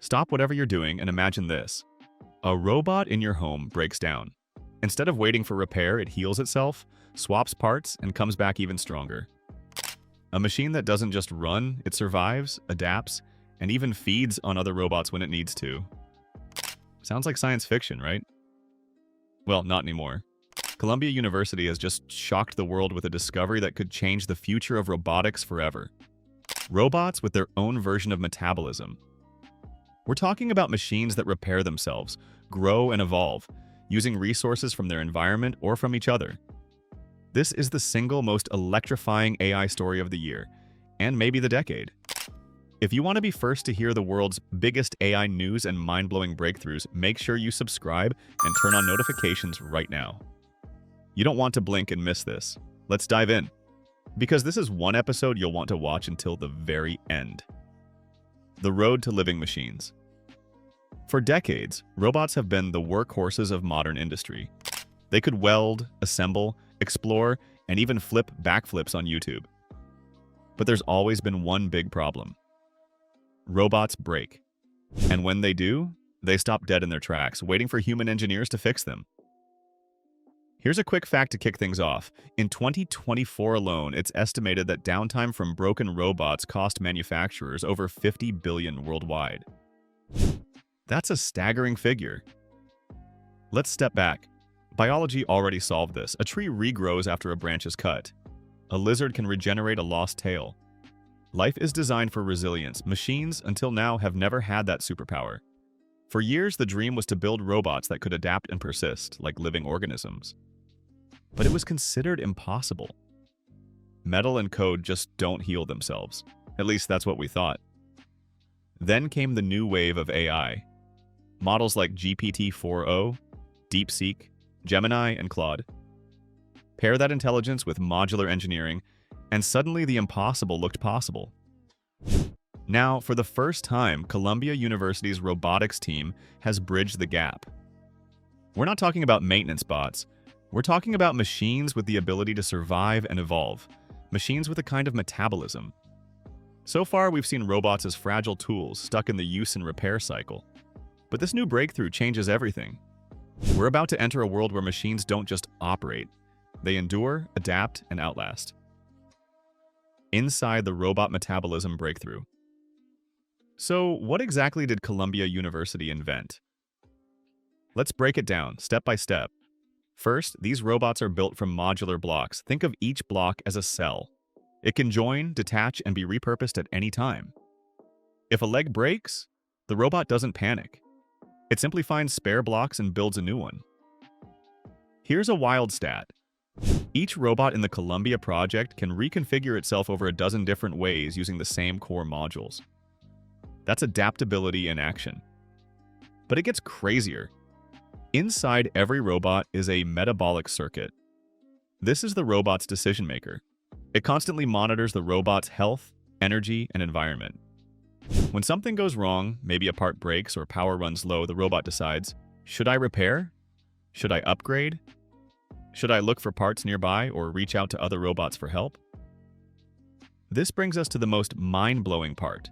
Stop whatever you're doing and imagine this. A robot in your home breaks down. Instead of waiting for repair, it heals itself, swaps parts, and comes back even stronger. A machine that doesn't just run, it survives, adapts, and even feeds on other robots when it needs to. Sounds like science fiction, right? Well, not anymore. Columbia University has just shocked the world with a discovery that could change the future of robotics forever. Robots with their own version of metabolism. We're talking about machines that repair themselves, grow and evolve, using resources from their environment or from each other. This is the single most electrifying AI story of the year, and maybe the decade. If you want to be first to hear the world's biggest AI news and mind-blowing breakthroughs, make sure you subscribe and turn on notifications right now. You don't want to blink and miss this. Let's dive in, because this is one episode you'll want to watch until the very end. The road to living machines. For decades, robots have been the workhorses of modern industry. They could weld, assemble, explore, and even flip backflips on YouTube. But there's always been one big problem. Robots break. And when they do, they stop dead in their tracks, waiting for human engineers to fix them. Here's a quick fact to kick things off. In 2024 alone, it's estimated that downtime from broken robots cost manufacturers over $50 billion worldwide. That's a staggering figure. Let's step back. Biology already solved this. A tree regrows after a branch is cut. A lizard can regenerate a lost tail. Life is designed for resilience. Machines, until now, have never had that superpower. For years, the dream was to build robots that could adapt and persist, like living organisms. But it was considered impossible. Metal and code just don't heal themselves. At least that's what we thought. Then came the new wave of AI. Models like GPT-4o, DeepSeek, Gemini, and Claude. Pair that intelligence with modular engineering, and suddenly the impossible looked possible. Now, for the first time, Columbia University's robotics team has bridged the gap. We're not talking about maintenance bots. We're talking about machines with the ability to survive and evolve. Machines with a kind of metabolism. So far, we've seen robots as fragile tools stuck in the use and repair cycle. But this new breakthrough changes everything. We're about to enter a world where machines don't just operate. They endure, adapt, and outlast. Inside the robot metabolism breakthrough. So, what exactly did Columbia University invent? Let's break it down, step by step. First, these robots are built from modular blocks. Think of each block as a cell. It can join, detach, and be repurposed at any time. If a leg breaks, the robot doesn't panic. It simply finds spare blocks and builds a new one. Here's a wild stat. Each robot in the Columbia project can reconfigure itself over a dozen different ways using the same core modules. That's adaptability in action. But it gets crazier. Inside every robot is a metabolic circuit. This is the robot's decision maker. It constantly monitors the robot's health, energy, and environment. When something goes wrong, maybe a part breaks or power runs low, the robot decides, should I repair? Should I upgrade? Should I look for parts nearby or reach out to other robots for help? This brings us to the most mind-blowing part: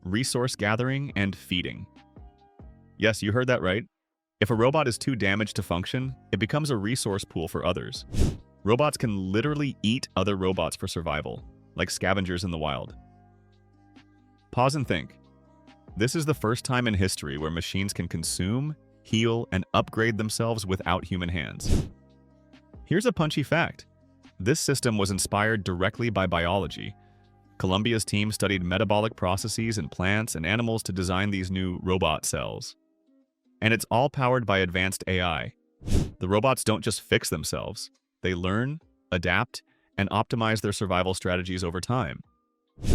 resource gathering and feeding. Yes, you heard that right. If a robot is too damaged to function, it becomes a resource pool for others. Robots can literally eat other robots for survival, like scavengers in the wild. Pause and think. This is the first time in history where machines can consume, heal, and upgrade themselves without human hands. Here's a punchy fact. This system was inspired directly by biology. Columbia's team studied metabolic processes in plants and animals to design these new robot cells. And it's all powered by advanced AI. The robots don't just fix themselves. They learn, adapt, and optimize their survival strategies over time.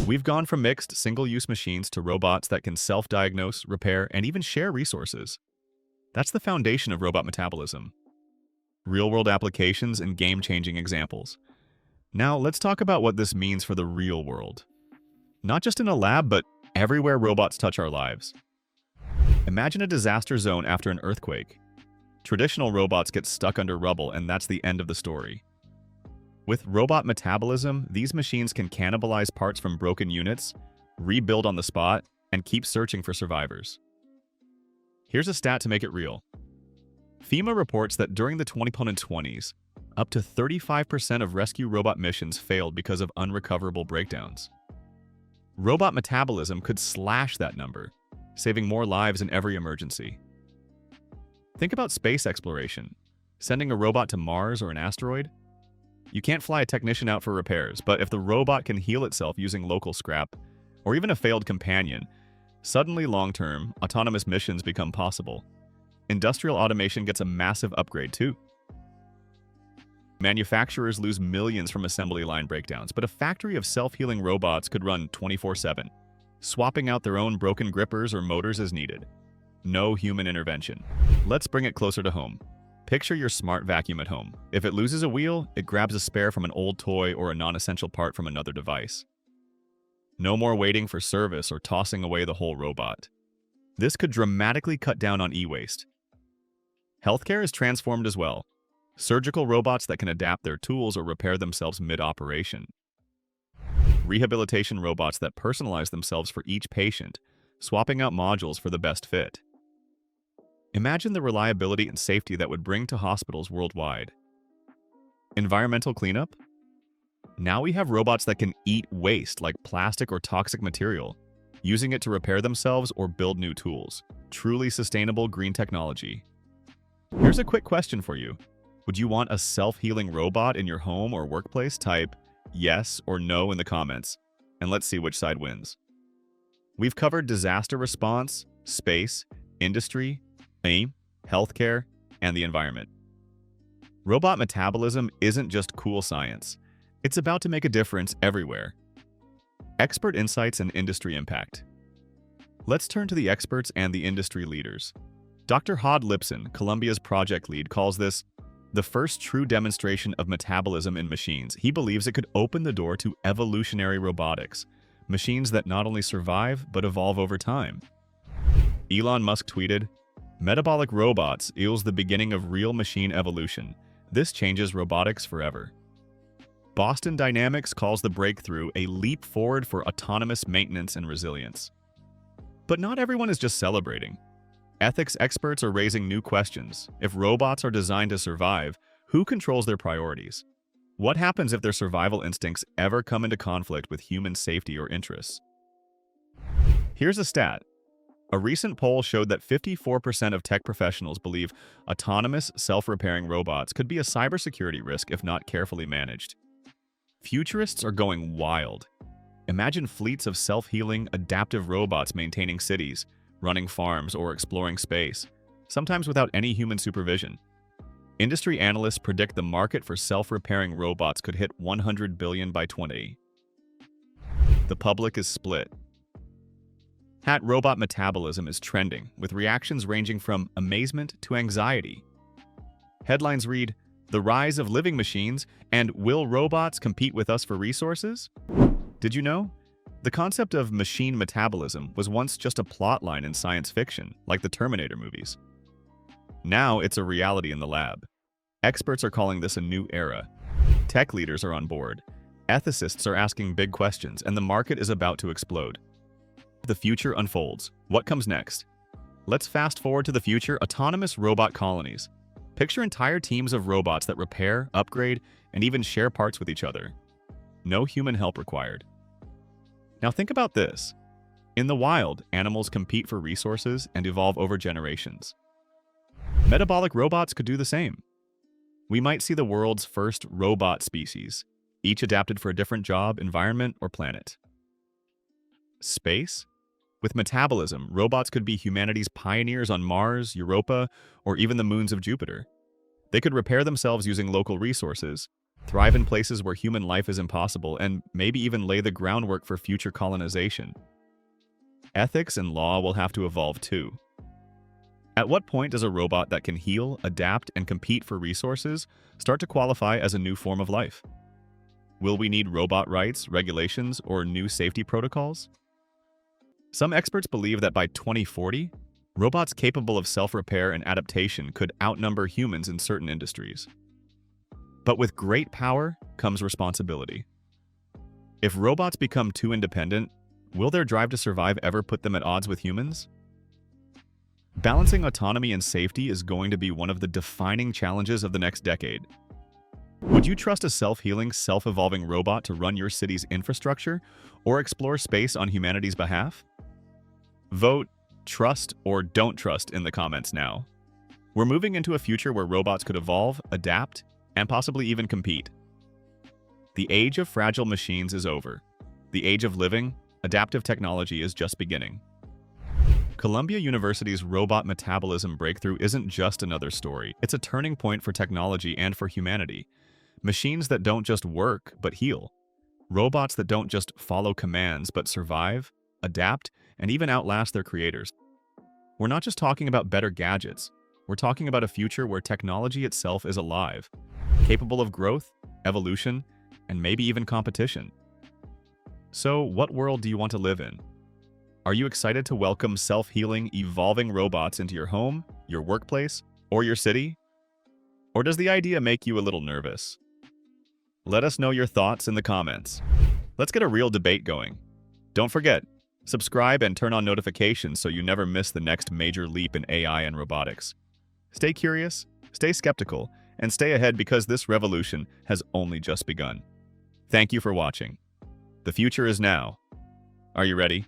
We've gone from mixed, single-use machines to robots that can self-diagnose, repair, and even share resources. That's the foundation of robot metabolism. Real-world applications and game-changing examples. Now, let's talk about what this means for the real world. Not just in a lab, but everywhere robots touch our lives. Imagine a disaster zone after an earthquake. Traditional robots get stuck under rubble, and that's the end of the story. With robot metabolism, these machines can cannibalize parts from broken units, rebuild on the spot, and keep searching for survivors. Here's a stat to make it real. FEMA reports that during the 2020s, up to 35% of rescue robot missions failed because of unrecoverable breakdowns. Robot metabolism could slash that number, saving more lives in every emergency. Think about space exploration. Sending a robot to Mars or an asteroid? You can't fly a technician out for repairs, but if the robot can heal itself using local scrap, or even a failed companion, suddenly long-term, autonomous missions become possible. Industrial automation gets a massive upgrade too. Manufacturers lose millions from assembly line breakdowns, but a factory of self-healing robots could run 24/7, swapping out their own broken grippers or motors as needed. No human intervention. Let's bring it closer to home. Picture your smart vacuum at home. If it loses a wheel, it grabs a spare from an old toy or a non-essential part from another device. No more waiting for service or tossing away the whole robot. This could dramatically cut down on e-waste. Healthcare is transformed as well. Surgical robots that can adapt their tools or repair themselves mid-operation. Rehabilitation robots that personalize themselves for each patient, swapping out modules for the best fit. Imagine the reliability and safety that would bring to hospitals worldwide. Environmental cleanup? Now we have robots that can eat waste like plastic or toxic material, using it to repair themselves or build new tools. Truly sustainable green technology. Here's a quick question for you. Would you want a self-healing robot in your home or workplace? Type yes or no in the comments, and let's see which side wins. We've covered disaster response, space, industry, AIM, healthcare, and the environment. Robot metabolism isn't just cool science. It's about to make a difference everywhere. Expert insights and industry impact. Let's turn to the experts and the industry leaders. Dr. Hod Lipson, Columbia's project lead, calls this the first true demonstration of metabolism in machines. He believes it could open the door to evolutionary robotics, machines that not only survive but evolve over time. Elon Musk tweeted, "Metabolic robots equals the beginning of real machine evolution. This changes robotics forever." Boston Dynamics calls the breakthrough a leap forward for autonomous maintenance and resilience. But not everyone is just celebrating. Ethics experts are raising new questions. If robots are designed to survive, who controls their priorities? What happens if their survival instincts ever come into conflict with human safety or interests? Here's a stat. A recent poll showed that 54% of tech professionals believe autonomous, self-repairing robots could be a cybersecurity risk if not carefully managed. Futurists are going wild. Imagine fleets of self-healing, adaptive robots maintaining cities, running farms, or exploring space, sometimes without any human supervision. Industry analysts predict the market for self-repairing robots could hit $100 billion by 20. The public is split. Robot metabolism is trending, with reactions ranging from amazement to anxiety. Headlines read, "The rise of living machines," and "Will robots compete with us for resources?" Did you know? The concept of machine metabolism was once just a plotline in science fiction, like the Terminator movies. Now it's a reality in the lab. Experts are calling this a new era. Tech leaders are on board. Ethicists are asking big questions, and the market is about to explode. The future unfolds. What comes next? Let's fast forward to the future: autonomous robot colonies. Picture entire teams of robots that repair, upgrade, and even share parts with each other. No human help required. Now think about this. In the wild, animals compete for resources and evolve over generations. Metabolic robots could do the same. We might see the world's first robot species, each adapted for a different job, environment, or planet. Space? With metabolism, robots could be humanity's pioneers on Mars, Europa, or even the moons of Jupiter. They could repair themselves using local resources, thrive in places where human life is impossible, and maybe even lay the groundwork for future colonization. Ethics and law will have to evolve too. At what point does a robot that can heal, adapt, and compete for resources start to qualify as a new form of life? Will we need robot rights, regulations, or new safety protocols? Some experts believe that by 2040, robots capable of self-repair and adaptation could outnumber humans in certain industries. But with great power comes responsibility. If robots become too independent, Will their drive to survive ever put them at odds with humans? Balancing autonomy and safety is going to be one of the defining challenges of the next decade. Would you trust a self-healing, self-evolving robot to run your city's infrastructure or explore space on humanity's behalf? Vote trust or don't trust in the comments now. We're moving into a future where robots could evolve, adapt, and possibly even compete. The age of fragile machines is over. The age of living, adaptive technology is just beginning. Columbia University's robot metabolism breakthrough isn't just another story. It's a turning point for technology and for humanity. Machines that don't just work, but heal. Robots that don't just follow commands, but survive, adapt, and even outlast their creators. We're not just talking about better gadgets. We're talking about a future where technology itself is alive, capable of growth, evolution, and maybe even competition. So, what world do you want to live in? Are you excited to welcome self-healing, evolving robots into your home, your workplace, or your city? Or does the idea make you a little nervous? Let us know your thoughts in the comments. Let's get a real debate going. Don't forget, subscribe and turn on notifications so you never miss the next major leap in AI and robotics. Stay curious, stay skeptical, and stay ahead because this revolution has only just begun. Thank you for watching. The future is now. Are you ready?